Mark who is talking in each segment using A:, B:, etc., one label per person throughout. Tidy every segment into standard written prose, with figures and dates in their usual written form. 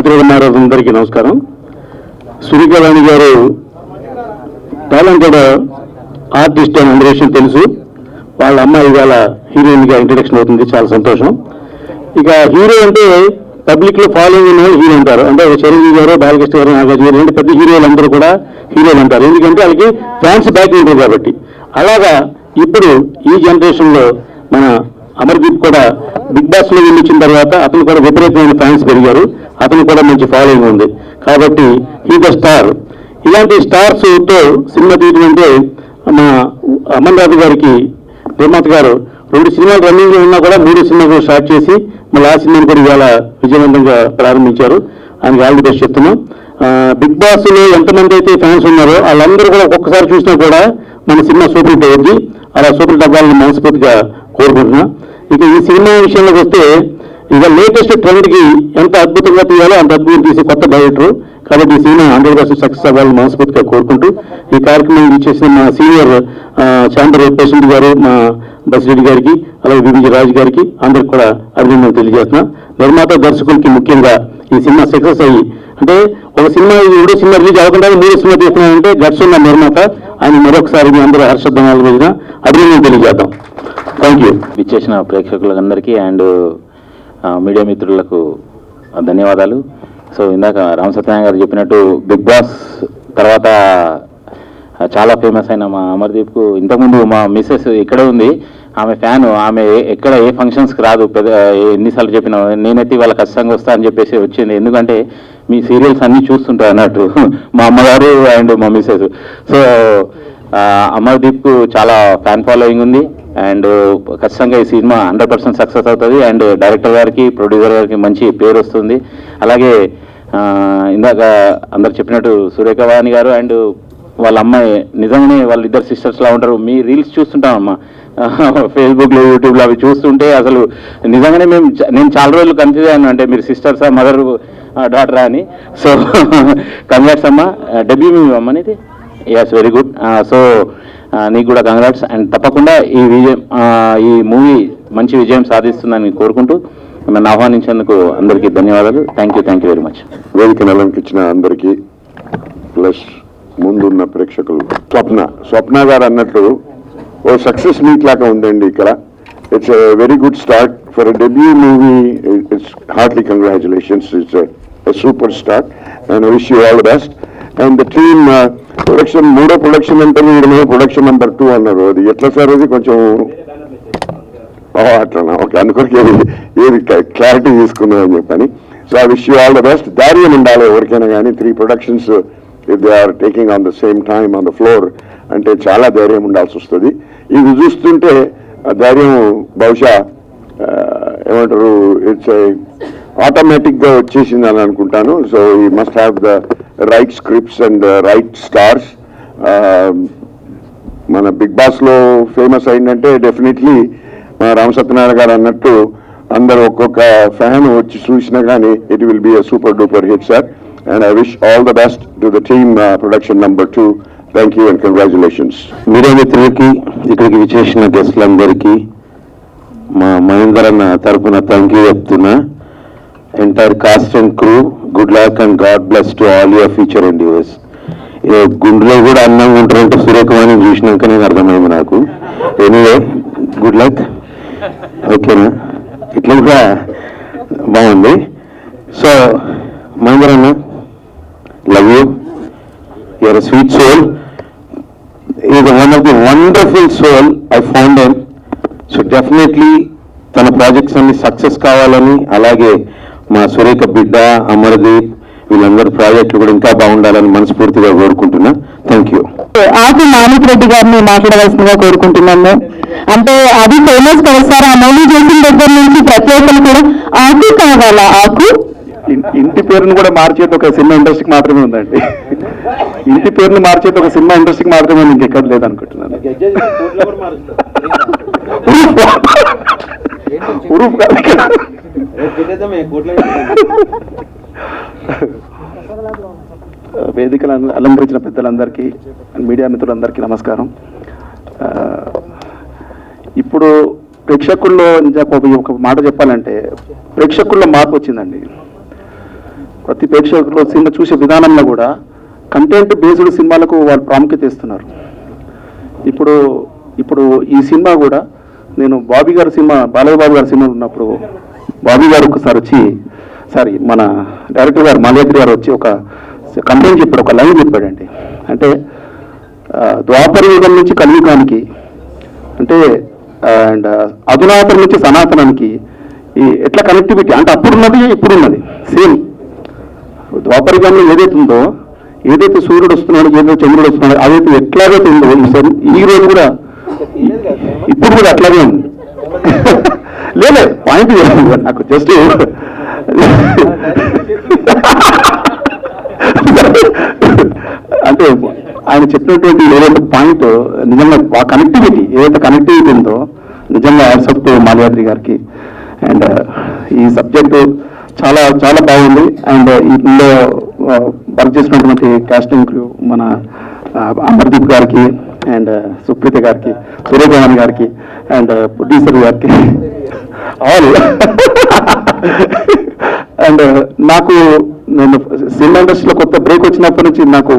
A: మిత్రులందరికీ నమస్కారం. సురేఖవాణి గారు టాలెంటెడ్ ఆర్టిస్ట్ అని అందరి విషయం తెలుసు. వాళ్ళ అమ్మాయి ఇవాళ హీరోయిన్గా ఇంట్రడక్షన్ అవుతుంది, చాలా సంతోషం. ఇక హీరో అంటే పబ్లిక్ లో ఫాలోయింగ్ ఉన్న హీరో అంటారు. అంటే చిరంజీవి గారు, బాలకృష్ణ గారు, నాగార్జున గారు అంటే పెద్ద హీరోలు అందరూ కూడా హీరోలు అంటారు, ఎందుకంటే వాళ్ళకి ఫ్యాన్స్ బ్యాక్ ఉంటుంది కాబట్టి. అలాగా ఇప్పుడు ఈ జనరేషన్ లో మన అమర్దీప్ కూడా బిగ్ బాస్ లో వెళ్ళొచ్చిన తర్వాత అతను కూడా విపరీతమైన ఫ్యాన్స్ పెరిగారు, అతను కూడా మంచి ఫాలోయింగ్ ఉంది కాబట్టి హీ ద స్టార్. ఇలాంటి స్టార్స్ తో సినిమా తీయడం అంటే మా అమర్నాథ్ గారికి నిర్మాత గారు 2 సినిమాలు రన్నింగ్ లో ఉన్నా కూడా 3 సినిమాలు స్టార్ట్ చేసి మళ్ళీ ఆ సినిమాని కూడా ఇవాళ విజయవంతంగా ప్రారంభించారు. ఆయనకి ఆల్ ది బెస్ట్ చెప్తున్నాం. బిగ్ బాస్ లో ఎంతమంది అయితే ఫ్యాన్స్ ఉన్నారో వాళ్ళందరూ కూడా ఒక్కొక్కసారి చూసినా కూడా మన సినిమా సూపర్ హిట్ అవుద్ది. అలా సూపర్ హిట్ అవ్వాలని మనస్ఫూర్తిగా కోరుకుంటున్నా. ఇక ఈ సినిమా విషయంలోకి వస్తే ఇక లేటెస్ట్ ట్రెండ్ కి ఎంత అద్భుతంగా తీయాలో అంత అద్భుతం తీసే కొత్త డైరెక్టర్ కాబట్టి ఈ సినిమా 100% సక్సెస్ అవ్వాలని మనస్ఫూర్తిగా కోరుకుంటూ ఈ కార్యక్రమం ఇచ్చేసిన మా సీనియర్ ఛాంబర్ ప్రెసిడెంట్ గారు, మా బసిరెడ్డి గారికి, అలాగే వివిజి రాజు గారికి అందరికి కూడా అభినందనలు తెలియజేస్తున్నా. నిర్మాత దర్శకులకి ముఖ్యంగా ఈ సినిమా సక్సెస్ అయ్యి అంటే ఒక సినిమా 2 సినిమా రిలీజ్ అవ్వకుండా 3 సినిమా తీస్తున్నాయంటే గట్స్ ఉన్న నిర్మాత ఆయన మరొకసారి మీ అందరూ హర్షధ్వానాల మీద అభినందనలు తెలియజేద్దాం. Thank you.
B: విచ్చేసిన ప్రేక్షకులందరికీ అండ్ మీడియా మిత్రులకు ధన్యవాదాలు. సో ఇందాక రామ్ సత్యనారాయణ గారు చెప్పినట్టు బిగ్ బాస్ తర్వాత చాలా ఫేమస్ అయిన మా అమర్దీప్కు ఇంతకుముందు మా మిస్సెస్ ఇక్కడే ఉంది, ఆమె ఫ్యాన్. ఆమె ఎక్కడ ఏ ఫంక్షన్స్కి రాదు, ఎన్నిసార్లు చెప్పినా నేనైతే వాళ్ళ ఖచ్చితంగా వస్తా అని చెప్పేసి వచ్చింది. ఎందుకంటే మీ సీరియల్స్ అన్నీ చూస్తుంటారు అన్నట్టు మా అమ్మగారు అండ్ మా మిస్సెస్. సో అమర్దీప్కు చాలా ఫ్యాన్ ఫాలోయింగ్ ఉంది అండ్ ఖచ్చితంగా ఈ సినిమా 100% సక్సెస్ అవుతుంది అండ్ డైరెక్టర్ గారికి, ప్రొడ్యూసర్ గారికి మంచి పేరు వస్తుంది. అలాగే ఇందాక అందరు చెప్పినట్టు సురేఖవాణి గారు అండ్ వాళ్ళ అమ్మాయి నిజంగానే వాళ్ళిద్దరు సిస్టర్స్ లా ఉంటారు. మీ రీల్స్ చూస్తుంటామమ్మా ఫేస్బుక్లో, యూట్యూబ్లో అవి చూస్తుంటే అసలు నిజంగానే నేను చాలా రోజులు కన్ఫ్యూజ్ అయ్యాను, అంటే మీరు సిస్టర్సా, మదర్ డాటరా అని. సో కంగ్రాట్స్ అమ్మా, డెబ్యూ మూవీ అమ్మ ఇది. Yes, very good. సో నీకు కూడా కంగ్రాట్స్ అండ్ తప్పకుండా ఈ మూవీ మంచి విజయం సాధిస్తుందని కోరుకుంటూ నన్ను ఆహ్వానించేందుకు అందరికీ ధన్యవాదాలు. Thank you very much.
C: వేదికను అలంకరించిన అందరికీ ప్లస్ ముందున్న ప్రేక్షకులు. స్వప్న గారు అన్నట్లు ఓ సక్సెస్ మీట్ లాగా ఉందండి ఇక్కడ. It's a very good start for a debut movie. It's Hartley congratulations. It's a super start and wish you all the best. And the team production, 3వ ప్రొడక్షన్ అంటారు, ప్రొడక్షన్ నెంబర్ 2 అన్నారు. అది ఎట్లా sir? అది కొంచెం అట్లా ఓకే, అందుకొరకు ఏది క్లారిటీ తీసుకున్నారని చెప్పని. So I wish you all the best. ధైర్యం ఉండాలి ఎవరికైనా కానీ. 3 productions if they are taking on the same time on the floor అంటే చాలా ధైర్యం ఉండాల్సి వస్తుంది. ఇది చూస్తుంటే ధైర్యం బహుశా ఏమంటారు, ఇట్స్ ఆటోమేటిక్గా వచ్చేసింది అని అనుకుంటాను. So you must have the right scripts and right stars. మన బిగ్ బాస్లో ఫేమస్ అయిందంటే డెఫినెట్లీ రామ్ సత్యనారాయణ గారు అన్నట్టు అందరు ఒక్కొక్క ఫ్యాన్ వచ్చి చూసినా కానీ it will be a super duper hit sir. And I wish all the best to the team production number 2. Thank you and congratulations.
A: Media మిత్రులకి, ఇక్కడికి విచ్చేసిన గెస్టులందరికీ మా మహేందర్ అన్న తరఫున థ్యాంక్ యూ చెప్తున్నా. Entire cost and crew, good luck and god bless to all your future endeavours. గుండెలో కూడా అన్నంగా ఉంటారంటే సురేఖవాణి చూసినాకనే అర్థమైంది నాకు. Anyway, good luck. ఓకేనా? ఇట్లా కూడా బాగుంది. సో మహేందర్ అన్న, love you. You are a sweet soul. Is one of the wonderful soul I found him. So definitely తన ప్రాజెక్ట్స్ అన్ని సక్సెస్ కావాలని, అలాగే మా సురేఖ బిడ్డ అమర్దీప్ వీళ్ళందరూ ప్రాజెక్టులు కూడా ఇంకా బాగుండాలని మనస్ఫూర్తిగా కోరుకుంటున్నా. Thank you.
D: ఆకు మాణిక్ రెడ్డి గారిని మాట్లాడవలసిందిగా కోరుకుంటున్నాము. అంటే అది ఫేమస్ కదా సార్, ఆ మూవీ చేసిన దగ్గర నుంచి ప్రతి ఒక్కరు కూడా ఆకు కావాలా, ఆకు
A: ఇంటి పేరును కూడా మార్చేది ఒక సినిమా ఇండస్ట్రీకి మాత్రమే ఉందండి. ఇంటి పేరును మార్చేది ఒక సినిమా ఇండస్ట్రీకి మాత్రమే ఉంది, ఇంకెక్కడ లేదనుకుంటున్నాను. వేదికలు అలంకరించిన పెద్దలందరికీ, మీడియా మిత్రులందరికీ నమస్కారం. ఇప్పుడు ప్రేక్షకుల్లో ఒక మాట చెప్పాలంటే, ప్రేక్షకుల్లో మార్పు వచ్చిందండి. ప్రతి ప్రేక్షకులు సినిమా చూసే విధానంలో కూడా కంటెంట్ బేస్డ్ సినిమాలకు వాళ్ళు ప్రాముఖ్యత ఇస్తున్నారు. ఇప్పుడు ఈ సినిమా కూడా నేను బాబీ గారి సినిమా బాలయ్య బాబు గారి సినిమా ఉన్నప్పుడు బాబీ గారు ఒకసారి వచ్చి మన డైరెక్టర్ గారు మాల్యాద్రి గారు వచ్చి ఒక కంటెంట్ చెప్పాడు, ఒక లైన్ చెప్పాడండి. అంటే ద్వాపర యుగం నుంచి కలియుగానికి అంటే అండ్ అధునాతనం నుంచి సనాతనానికి ఈ ఎట్లా కనెక్టివిటీ అంటే అప్పుడున్నది ఇప్పుడున్నది సేమ్. ద్వాపర యుగంలో ఏదైతే ఉందో, ఏదైతే సూర్యుడు వస్తున్నాడు, ఏదైతే చంద్రుడు వస్తున్నాడు, అదైతే ఎట్లాగైతే ఉందో ఈ రోజు కూడా ఇప్పుడు కూడా అట్లాగే ఉంది. లేదు పాయింట్ నాకు జస్ట్ అంటే ఆయన చెప్పినటువంటి ఏదైతే పాయింట్ నిజంగా ఆ కనెక్టివిటీ ఏదైతే కనెక్టివిటీ ఉందో నిజంగా యాక్సెప్ట్ టు మాల్యాద్రి గారికి. అండ్ ఈ సబ్జెక్టు చాలా చాలా బాగుంది. అండ్ ఇందులో వర్క్ చేసినటువంటి కాస్టింగ్ క్రూ మన అమర్దీప్ గారికి అండ్ సుప్రీత గారికి, సూర్యకుమార్ గారికి అండ్ ప్రొడ్యూసర్ గారికి ఆల్. అండ్ నేను సినిమా ఇండస్ట్రీలో కొత్త బ్రేక్ వచ్చినప్పటి నుంచి నాకు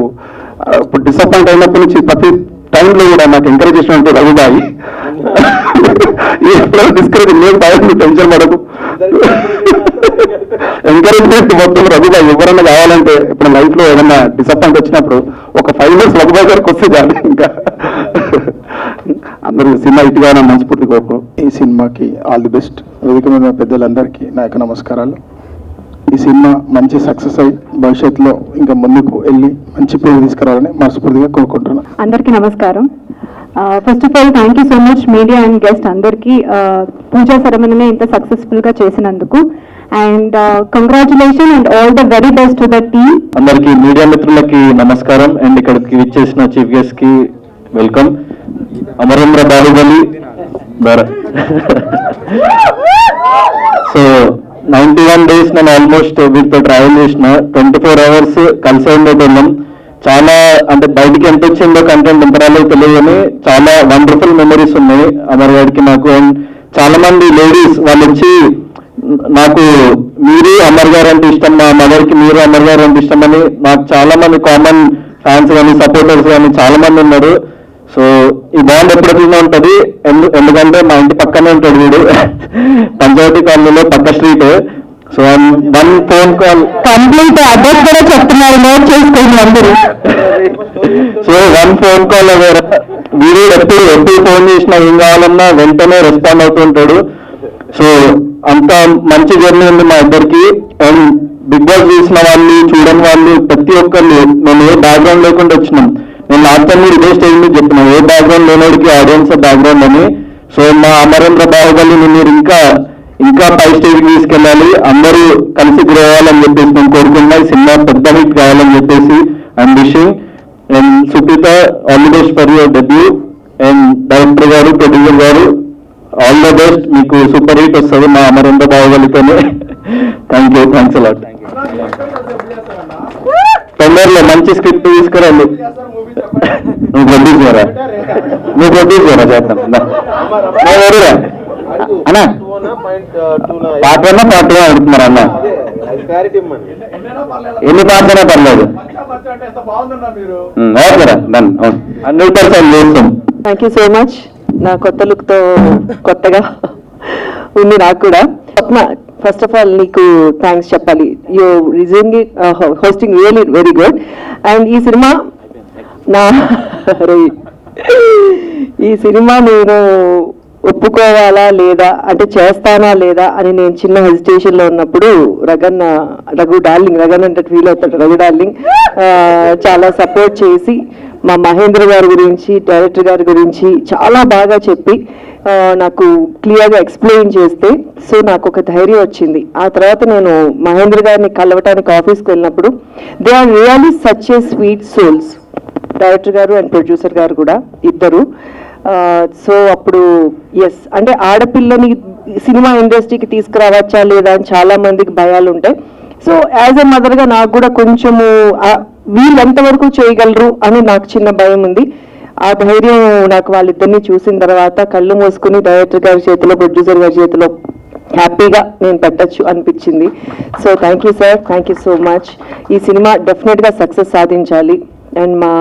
A: డిసప్పాయింట్ అయినప్పటి నుంచి ప్రతి టైంలో కూడా నాకు ఎంకరేజ్ చేసినట్టు రఘుబాయి డిస్కరేజ్ లేదు, బాగా టెన్షన్ పడకు, ఎంకరేజ్మెంట్ మొత్తం రఘుబాయి. ఎవరన్నా కావాలంటే ఇప్పుడు లైఫ్ లో ఏదన్నా డిసప్పాయింట్ వచ్చినప్పుడు ఒక 5 years రఘుబాయి గారికి వస్తే చాలు. ఇంకా అందరూ సినిమా ఇటుగా మనస్ఫూర్తి కోరుకో.
E: ఈ సినిమాకి ఆల్ ది బెస్ట్. వేదిక మీద పెద్దలందరికీ నా యొక్క నమస్కారాలు. ఈ సినిమా మంచి సక్సెస్ అయ్యి భవిష్యత్తులో ఇంకా ముందుకు వెళ్ళి మంచి పేరు తీసుకురావాలని మనస్ఫూర్తిగా కోరుకుంటున్నాను.
D: అందరికీ నమస్కారం. First of all thank you so much media and guest అందరికీ పూజా సెరమనీని ఇంత సక్సెస్ఫుల్ గా చేసినందుకు. And congratulation and all the very best to the team.
A: అందరికీ మీడియా మిత్రులకి నమస్కారం. అండ్ ఇక్కడికి విచ్చేసిన చీఫ్ గెస్ట్ కి welcome. Amarendra Baahubali so 91 days నేను ఆల్మోస్ట్ వీటితో ట్రావెల్ చేసిన. 24 hours కలిసి ఉండేటోళ్ళం. చాలా అంటే బయటికి ఎంత వచ్చిందో కంటెంట్ ఎంత రాలో తెలియదు కానీ చాలా వండర్ఫుల్ మెమరీస్ ఉన్నాయి అమర్ గారికి నాకు. అండ్ చాలా మంది లేడీస్ వాళ్ళు వచ్చి నాకు మీరు అమర్ గారు అంటే ఇష్టం, మా మదర్కి మీరు అమర్ గారు అంటే ఇష్టం అని నాకు చాలా మంది కామన్ ఫ్యాన్స్ కానీ సపోర్టర్స్ కానీ చాలా మంది ఉన్నారు. సో ఈ బాండ్ ఎప్పుడైనా ఉంటుంది, ఎందుకంటే మా ఇంటి పక్కనే ఉంటాడు వీడు, పంచాయతీ కాలనీలో పక్క street. So 1 phone call
D: complete address కూడా చెప్తున్నారు, నోట్ చేసుకోండి అందరూ.
A: సో 1 phone call వీడు ఎప్పుడు ఫోన్ చేసినా ఏం కావాలన్నా వెంటనే రెస్పాండ్ అవుతుంటాడు. సో అంత మంచి జర్నీ ఉంది మా ఇద్దరికి. అండ్ బిగ్ బాస్ చూసిన వాళ్ళు చూడని వాళ్ళు ప్రతి ఒక్కళ్ళు మేము ఏ బ్యాక్గ్రౌండ్ లేకుండా వచ్చినాం. నేను లాస్ట్ టైం మీరు ఇదే స్టేజ్ మీద చెప్పిన ఏ బ్యాక్గ్రౌండ్ లేనోడికి ఆడియన్స్ బ్యాక్గ్రౌండ్ అని. సో మా అమరేంద్ర బాహుబలిని మీరు ఇంకా పై స్టేజ్కి తీసుకెళ్ళాలి, అందరూ కలిసి గ్రో అవ్వాలని చెప్పేసి నేను కోరుకున్నా. ఈ సినిమా పెద్ద హిట్ కావాలని చెప్పేసి I'm wishing. And Supreetha all the best for your debut. And director garu, producer garu all the best. మీకు సూపర్ హిట్ వస్తుంది మా అమరేంద్ర బాహుబలితోనే. Thanks a lot. తొందరలో మంచి స్క్రిప్ట్ తీసుకురండి. నువ్వు ప్రొడ్యూస్ చేయరా చేస్తాను అన్నా. పార్ట్ 1 పార్ట్ 2 అడుగుతున్నారు అన్న. ఎన్ని పార్ట్స్ అయినా పర్లేదు. ఓకేరా డన్ 100% చేస్తాం.
F: Thank you so much. నా కొత్త లుక్తో కొత్తగా ఉంది నాకు కూడా. ఫస్ట్ ఆఫ్ ఆల్ నీకు థ్యాంక్స్ చెప్పాలి. You hosting really very good. And ఈ సినిమా నేను ఒప్పుకోవాలా లేదా అంటే చేస్తానా లేదా అని నేను చిన్న హెజిటేషన్లో ఉన్నప్పుడు రఘు డార్లింగ్ అంటే ఫీల్ అవుతాడు, రఘు డార్లింగ్ చాలా సపోర్ట్ చేసి మా మహేంద్ర గారి గురించి, డైరెక్టర్ గారి గురించి చాలా బాగా చెప్పి నాకు క్లియర్గా ఎక్స్ప్లెయిన్ చేస్తే సో నాకు ఒక ధైర్యం వచ్చింది. ఆ తర్వాత నేను మహేంద్ర గారిని కలవటానికి ఆఫీస్కి వెళ్ళినప్పుడు they are really such a sweet souls, director గారు అండ్ ప్రొడ్యూసర్ గారు కూడా ఇద్దరు. సో అప్పుడు ఎస్ అంటే ఆడపిల్లని సినిమా ఇండస్ట్రీకి తీసుకురావచ్చా లేదా అని చాలా మందికి భయాలు ఉంటాయి. సో యాజ్ ఎ మదర్గా నాకు కూడా కొంచెము వీళ్ళు ఎంతవరకు చేయగలరు అని నాకు చిన్న భయం ఉంది. ఆ ధైర్యం నాకు వాళ్ళిద్దరిని చూసిన తర్వాత కళ్ళు మూసుకుని డైరెక్టర్ గారి చేతిలో, ప్రొడ్యూసర్ గారి చేతిలో హ్యాపీగా నేను పెట్టచ్చు అనిపించింది. So thank you sir, thank you so much. ఈ సినిమా డెఫినెట్గా సక్సెస్ సాధించాలి. అండ్ మా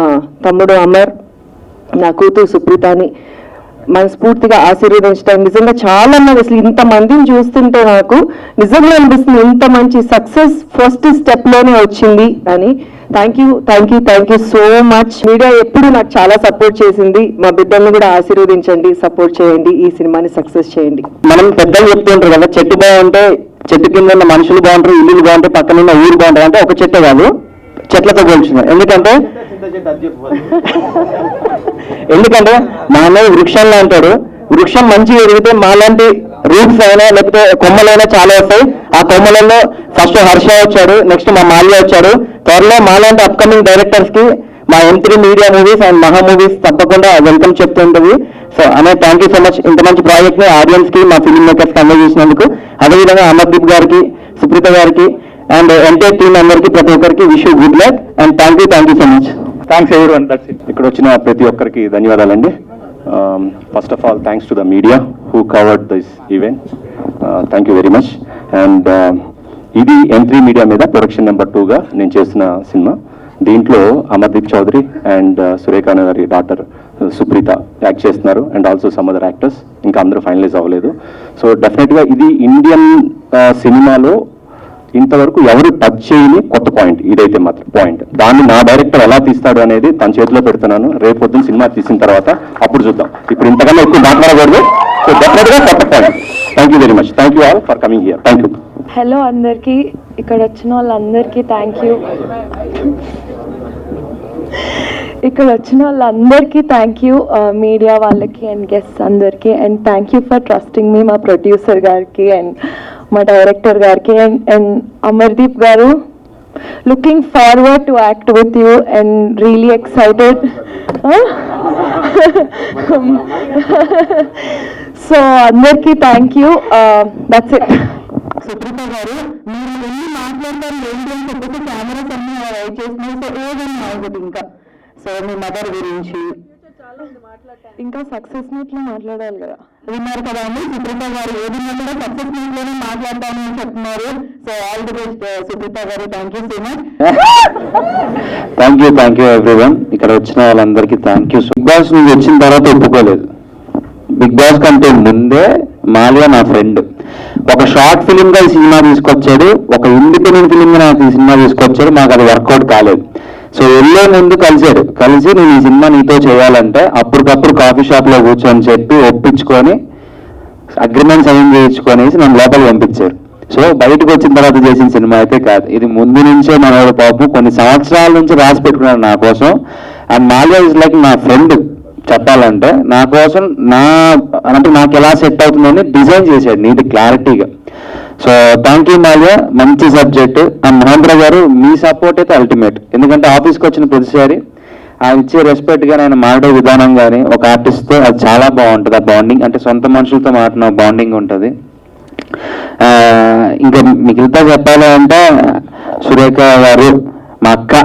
F: తమ్ముడు అమర్, నా కూతురు సుప్రీతని మనస్ఫూర్తిగా ఆశీర్వదించడం. నిజంగా చాలా మంది, అసలు ఇంతమందిని చూస్తుంటే నాకు నిజంగా అనిపిస్తుంది ఇంత మంచి సక్సెస్ ఫస్ట్ స్టెప్లోనే వచ్చింది అని. Thank you so much. Media ఎప్పుడు నాకు చాలా సపోర్ట్ చేసింది. మా బిడ్డల్ని కూడా ఆశీర్వదించండి, సపోర్ట్ చేయండి, ఈ సినిమాని సక్సెస్ చేయండి.
A: మనం పెద్దలు చెప్తుంటారు కదా, చెట్టు బాగుంటే చెట్టు కింద ఉన్న మనుషులు బాగుంటారు, ఇల్లులు బాగుంటే పక్కన ఉన్న ఊరు బాగుంటారు. అంటే ఒక చెట్టే కాదు, చెట్లతో పోల్చున్నాం. ఎందుకంటే మా అన్నయ్య వృక్షంలో అంటాడు, వృక్షం మంచిగా ఎదిగితే మాలాంటి రూట్స్ అయినా లేకపోతే కొమ్మలైనా చాలా వస్తాయి. ఆ కొమ్మలలో ఫస్ట్ హర్ష వచ్చాడు, నెక్స్ట్ మా మాల్య వచ్చాడు. త్వరలో మాలాంటి అప్కమింగ్ డైరెక్టర్స్ కి మా M3 మీడియా మూవీస్ అండ్ మహా మూవీస్ తప్పకుండా వెల్కమ్ చెప్తుంటది. సో అనే థ్యాంక్ యూ సో మచ్ ఇంత మంచి ప్రాజెక్ట్ ని ఆడియన్స్ కి, మా ఫిల్మ్ మేకర్స్ కి అందజేసినందుకు. అదేవిధంగా అమర్దీప్ గారికి, సుప్రీత గారికి అండ్ ఎంటైర్ టీమ్ అందరికీ, ప్రతి ఒక్కరికి wish you good luck and thank you so much.
G: Thanks everyone. That's it. ఇక్కడ వచ్చిన ప్రతి ఒక్కరికి ధన్యవాదాలండి. First of all thanks to the media who covered this event. Thank you very much. And ఇది M3 media మీద production number 2గా నేను చేసిన cinema. దీంట్లో అమర్దీప్ చౌదరి అండ్ సురేఖ గారి డాటర్ సుప్రీత యాక్ట్ చేస్తున్నారు and also some other actors. ఇంకా అందరూ ఫైనలైజ్ అవ్వలేదు. సో డెఫినెట్గా ఇది ఇండియన్ సినిమాలో ఇంతవరకు ఎవరు టచ్ చేయని కొత్త పాయింట్ ఇదైతే మాత్రం పాయింట్. దాన్ని నా డైరెక్టర్ ఎలా తీస్తాడు అనేది తన చేతిలో పెడుతున్నాను. రేపు పొద్దున్న సినిమా తీసిన తర్వాత అప్పుడు చూద్దాం. ఇప్పుడు ఇంతకన్నా ఎక్కువ మాట్లాడకూడదు. సో డెఫినెట్గా కొత్త point. Thank you very much. Thank you all for coming here. Thank you.
H: Hello అందరికీ, ఇక్కడ వచ్చిన వాళ్ళందరికీ థ్యాంక్ యూ. మీడియా వాళ్ళకి అండ్ గెస్ట్స్ అందరికీ. And thank you for trusting me, మా ప్రొడ్యూసర్ గారికి అండ్ మా డైరెక్టర్ గారికి and Amardeep garu. Looking forward to act with you and really excited. So అందరికీ thank you. That's it.
D: Supreetha garu, మీరు ఎన్ని మాట్లాడతారు ఏంటి అని చెప్పేసి కెమెరాస్ అన్ని వెయిట్ చేస్తున్నాయి. సో ఏదైనా అవుతుంది ఇంకా. సో మీ మదర్ గురించి
H: ఇంకా సక్సెస్ మీట్లో మాట్లాడాలి కదా.
D: విన్నారు కదా అండి, సుప్రీత గారు ఏదైనా కూడా సక్సెస్ మీట్ లోనే మాట్లాడతాను అని చెప్తున్నారు. So all the best Supritha గారు. Thank you so much.
A: Thank you everyone. ఇక్కడ వచ్చిన వాళ్ళందరికీ థ్యాంక్ యూ. బిగ్ బాస్ నుంచి వచ్చిన తర్వాత ఒప్పుకోలేదు. బిగ్ బాస్ కంటే ముందే మాల్యా నా ఫ్రెండ్. ఒక షార్ట్ ఫిలిం గా ఈ సినిమా తీసుకొచ్చాడు, ఒక ఇండిపెండెంట్ ఫిలిం గా నాకు ఈ సినిమా తీసుకొచ్చాడు. మాకు అది వర్కౌట్ కాలేదు. సో వెళ్ళే ముందు కలిసి నేను ఈ సినిమా నీతో చేయాలంటే అప్పటికప్పుడు కాఫీ షాప్ లో కూర్చొని చెప్పి ఒప్పించుకొని అగ్రిమెంట్ సైన్ చేయించుకొనేసి నన్ను లోపలికి పంపించారు. సో బయటకు వచ్చిన తర్వాత చేసిన సినిమా అయితే కాదు, ఇది ముందు నుంచే మనోడు పాపు కొన్ని సంవత్సరాల నుంచి రాసి పెట్టుకున్నాడు నా కోసం. అండ్ మాల్యా ఇస్ లైక్ నా ఫ్రెండ్. చెప్పాలంటే నా కోసం అంటే నాకు ఎలా సెట్ అవుతుందని డిజైన్ చేశాడు నీట్ క్లారిటీగా. సో థ్యాంక్ యూ మాల్యా, మంచి సబ్జెక్ట్. అండ్ మహేంద్ర గారు, మీ సపోర్ట్ అయితే అల్టిమేట్. ఎందుకంటే ఆఫీస్కి వచ్చిన ప్రతిసారి ఆయన ఇచ్చే రెస్పెక్ట్ కానీ ఆయన మాట్లాడే విధానం కానీ ఒక ఆర్టిస్ట్తో అది చాలా బాగుంటుంది. ఆ బాండింగ్ అంటే సొంత మనుషులతో మాట్లాడిన బాండింగ్ ఉంటుంది. ఇంకా మిగిలితే చెప్పాలి అంటే సురేఖ గారు మా అక్క.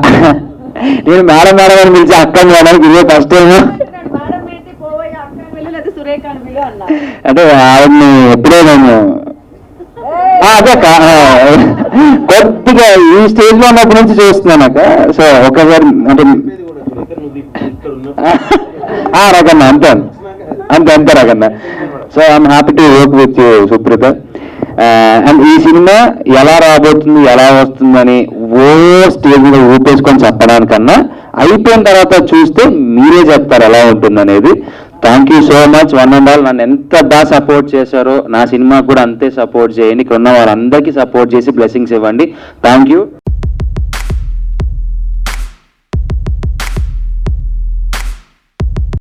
A: నేను మేడం అని పిలిచి అక్క మేడం ఇదే ఫస్ట్ టైం. అంటే ఆవిడని ఎప్పుడో నేను అదే కొద్దిగా ఈ స్టేజ్ లో ఉన్నప్పటి నుంచి చూస్తున్నాను అక్క. సో ఒకసారి అంటే రకన్నా అంతే రకన్నా. So I'm happy to work with Supreetha. And ఈ సినిమా ఎలా రాబోతుంది, ఎలా వస్తుందని స్టేజ్ మీద ఊపేసుకొని చెప్పడానికన్నా అయిపోయిన తర్వాత చూస్తే మీరే చెప్తారు ఎలా ఉంటుందనేది. Thank you so much one and all. నన్ను ఎంత బాగా సపోర్ట్ చేశారో నా సినిమా కూడా అంతే సపోర్ట్ చేయండి. ఇక్కడ ఉన్న వాళ్ళందరికీ సపోర్ట్ చేసి బ్లెస్సింగ్స్ ఇవ్వండి. Thank you.